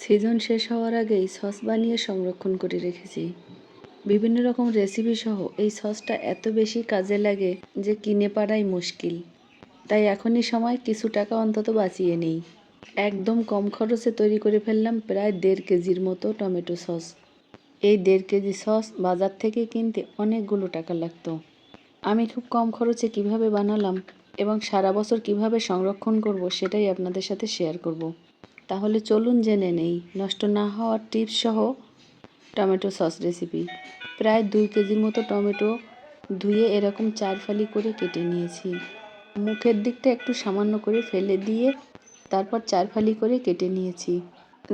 Season শেষ হওয়ার আগেই সস বানিয়ে সংরক্ষণ করে রেখেছি। বিভিন্ন রকম রেসিপি সহ এই সসটা এত বেশি কাজে লাগে যে কিনে পারাই মুশকিল। তাই এখনই সময় কিছু টাকা অন্তত বাঁচিয়ে নিই। একদম কম খরচে তৈরি করে ফেললাম প্রায় 1.5 কেজির মতো টমেটো সস। এই 1.5 কেজি সস বাজার থেকে কিনতে অনেকগুলো টাকা লাগতো। আমি খুব কম খরচে কিভাবে বানালাম এবং সারা বছর কিভাবে সংরক্ষণ করব সেটাই আপনাদের সাথে শেয়ার করব। তাহলে চলুন জেনে নেই নষ্ট না হওয়ার টিপস সহ টমেটো সস রেসিপি। প্রায় 2 কেজির মতো টমেটো ধুয়ে এরকম 4 ফালি করে কেটে নিয়েছি। মুখের দিকটা একটু সামান্য করে ফেলে দিয়ে তারপর 4 ফালি করে কেটে নিয়েছি।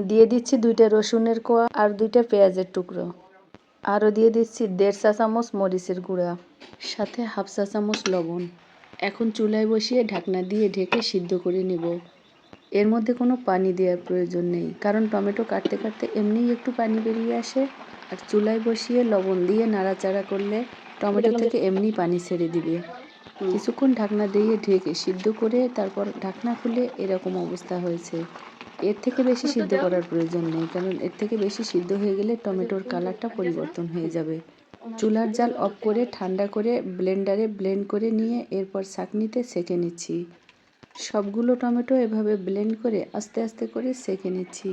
দিয়ে দিচ্ছি 2টা রসুনের কোয়া আর 2টা পেঁয়াজের টুকরো। আরও দিয়ে দিচ্ছি 1.5 চা চামচ মরিচের গুঁড়া, সাথে 1/2 চা চামচ লবণ। এখন চুলায় বসিয়ে ঢাকনা দিয়ে ঢেকে সিদ্ধ করে নেব। এর মধ্যে কোনো পানি দেওয়ার প্রয়োজন নেই, কারণ টমেটো কাটতে কাটতে এমনিই একটু পানি বেরিয়ে আসে। আর চুলায় বসিয়ে লবণ দিয়ে নাড়াচাড়া করলে টমেটো থেকে এমনি পানি ছেড়ে দিবে। কিছুক্ষণ ঢাকনা দিয়ে ঢেকে সিদ্ধ করে তারপর ঢাকনা খুলে এরকম অবস্থা হয়েছে। এর থেকে বেশি সিদ্ধ করার প্রয়োজন নেই, কারণ এর থেকে বেশি সিদ্ধ হয়ে গেলে টমেটোর কালারটা পরিবর্তন হয়ে যাবে। চুলার জাল অফ করে ঠান্ডা করে ব্লেন্ডারে ব্লেন্ড করে নিয়ে এরপর ছাঁকনিতে ছেঁকে নিচ্ছি। সবগুলো টমেটো এভাবে ব্লেন্ড করে আস্তে আস্তে করে ছেঁকে নিচ্ছি।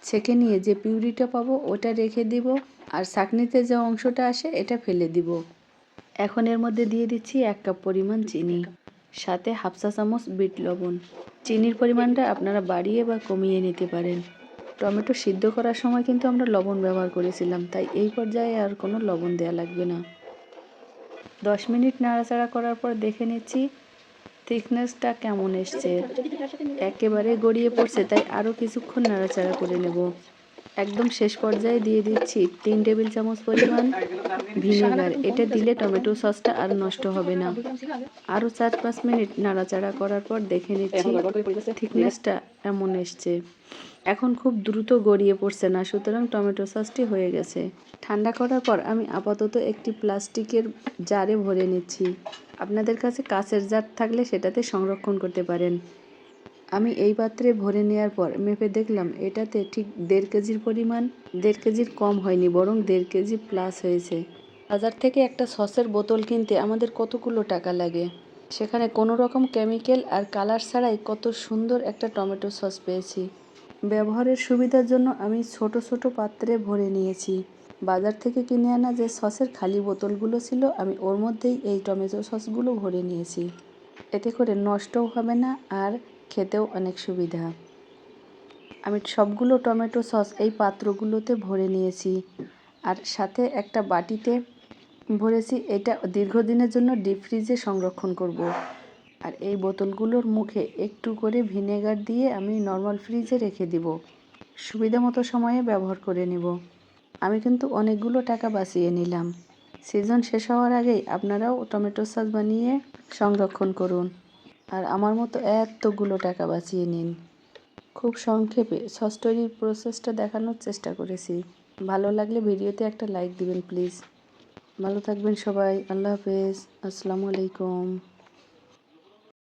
ছেঁকে নিয়ে যে পিউরিটা পাবো ওটা রেখে দিব, আর ছাঁকনিতে যে অংশটা আসে এটা ফেলে দিব। এখন এর মধ্যে দিয়ে দিচ্ছি 1 কাপ পরিমাণ চিনি, সাথে 1/2 চা চামচ বিট লবণ। চিনির পরিমাণটা আপনারা বাড়িয়ে বা কমিয়ে নিতে পারেন। টমেটো সিদ্ধ করার সময় কিন্তু আমরা লবণ ব্যবহার করেছিলাম, তাই এই পর্যায়ে আর কোনো লবণ দেওয়া লাগবে না। 10 মিনিট নাড়াচাড়া করার পর দেখে নিচ্ছি থিকনেসটা কেমন এসছে। একেবারে গড়িয়ে পড়ছে, তাই আরও কিছুক্ষণ নাড়াচাড়া করে নেব। একদম শেষ পর্যায়ে দিয়ে দিচ্ছি 3 টেবিল চামচ পরিমাণ ভিনেগার। এটা দিলে টমেটো সসটা আর নষ্ট হবে না। আরও 4-5 মিনিট নাড়াচাড়া করার পর দেখে নিচ্ছি থিকনেসটা এমন এসছে। এখন খুব দ্রুত গড়িয়ে পড়ছে না, সুতরাং টমেটো সসটি হয়ে গেছে। ঠান্ডা করার পর আমি আপাতত একটি প্লাস্টিকের জারে ভরে নিচ্ছি। আপনাদের কাছে কাঁচের জার থাকলে সেটাতে সংরক্ষণ করতে পারেন। আমি এই পাত্রে ভরে নেওয়ার পর মেপে দেখলাম এটাতে ঠিক 1.5 কেজির পরিমাণ। 1.5 কেজির কম হয়নি, বরং 1.5 কেজি প্লাস হয়েছে। বাজার থেকে একটা সসের বোতল কিনতে আমাদের কতগুলো টাকা লাগে, সেখানে কোনো রকম কেমিক্যাল আর কালার ছাড়াই কত সুন্দর একটা টমেটো সস পেয়েছি। ব্যবহারের সুবিধার জন্য আমি ছোট ছোট পাত্রে ভরে নিয়েছি। বাজার থেকে কিনে আনা যে সসের খালি বোতলগুলো ছিল, আমি ওর মধ্যেই এই টমেটো সসগুলো ভরে নিয়েছি। এতে করে নষ্টও হবে না আর খেতেও অনেক সুবিধা। আমি সবগুলো টমেটো সস এই পাত্রগুলোতে ভরে নিয়েছি, আর সাথে একটা বাটিতে ভরেছি। এটা দীর্ঘদিনের জন্য ডিপ ফ্রিজে সংরক্ষণ করব। আর এই বোতলগুলোর মুখে একটু করে ভিনেগার দিয়ে আমি নর্মাল ফ্রিজে রেখে দিব। সুবিধা মতো সময়ে ব্যবহার করে নেব। আমি কিন্তু অনেকগুলো টাকা বাঁচিয়ে নিলাম। সিজন শেষ হওয়ার আগেই আপনারাও টমেটো সস বানিয়ে সংরক্ষণ করুন, আর আমার মতো এতগুলো টাকা বাঁচিয়ে নিন। খুব সংক্ষেপে সস তৈরির প্রসেসটা দেখানোর চেষ্টা করেছি। ভালো লাগলে ভিডিওতে একটা লাইক দিবেন প্লিজ। ভালো থাকবেন সবাই। আল্লাহ হাফেজ। আসসালামু আলাইকুম।